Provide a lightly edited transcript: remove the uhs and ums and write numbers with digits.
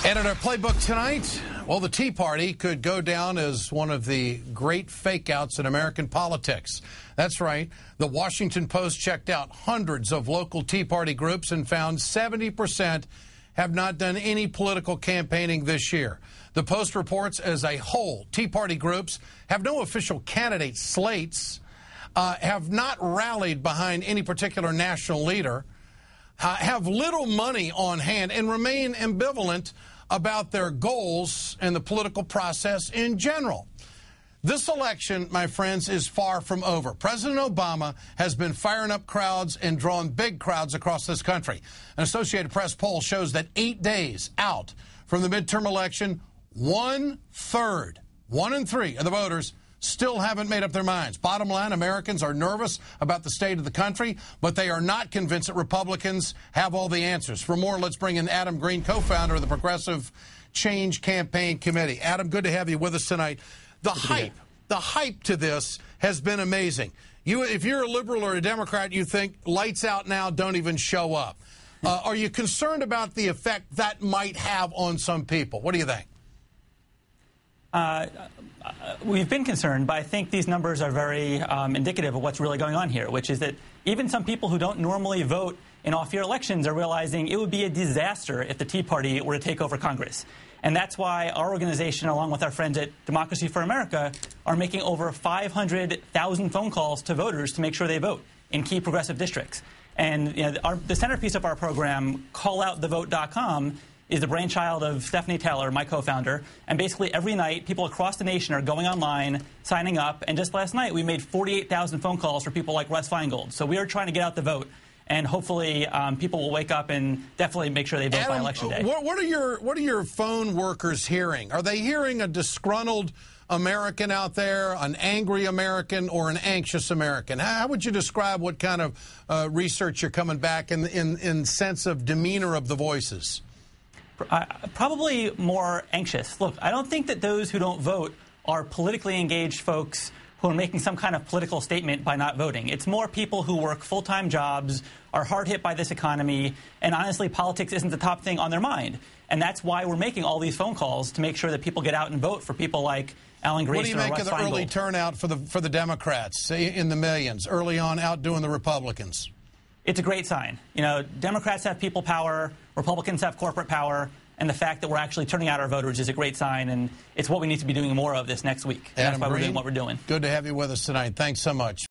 And in our playbook tonight, well, the Tea Party could go down as one of the great fake-outs in American politics. That's right. The Washington Post checked out hundreds of local Tea Party groups and found 70% have not done any political campaigning this year. The Post reports as a whole, Tea Party groups have no official candidate slates, have not rallied behind any particular national leader, have little money on hand, and remain ambivalent about their goals and the political process in general. This election, my friends, is far from over. President Obama has been firing up crowds and drawing big crowds across this country. An Associated Press poll shows that 8 days out from the midterm election, 1/3, 1 in 3 of the voters still haven't made up their minds. Bottom line, Americans are nervous about the state of the country, but they are not convinced that Republicans have all the answers. For more, let's bring in Adam Green, co-founder of the Progressive Change Campaign Committee. Adam, good to have you with us tonight. The hype to this has been amazing. If you're a liberal or a Democrat, you think lights out now, don't even show up. Are you concerned about the effect that might have on some people? What do you think? We've been concerned, but I think these numbers are very indicative of what's really going on here, which is that even some people who don't normally vote in off-year elections are realizing it would be a disaster if the Tea Party were to take over Congress. And that's why our organization, along with our friends at Democracy for America, are making over 500,000 phone calls to voters to make sure they vote in key progressive districts. And the centerpiece of our program, calloutthevote.com, is the brainchild of Stephanie Taylor, my co-founder. And basically every night, people across the nation are going online, signing up. And just last night, we made 48,000 phone calls for people like Russ Feingold. So we are trying to get out the vote. And hopefully people will wake up and definitely make sure they vote by Election Day. What are your phone workers hearing? Are they hearing a disgruntled American out there, an angry American, or an anxious American? How would you describe what kind of research you're coming back in sense of demeanor of the voices? Probably more anxious. Look, I don't think that those who don't vote are politically engaged folks who are making some kind of political statement by not voting. It's more people who work full-time jobs, are hard hit by this economy, and honestly, politics isn't the top thing on their mind. And that's why we're making all these phone calls to make sure that people get out and vote for people like Alan Grayson. What do you make of the early turnout for the Democrats in the millions, early on outdoing the Republicans? It's a great sign. You know, Democrats have people power, Republicans have corporate power, and the fact that we're actually turning out our voters is a great sign, and it's what we need to be doing more of this next week. That's why we're doing what we're doing. Good to have you with us tonight. Thanks so much.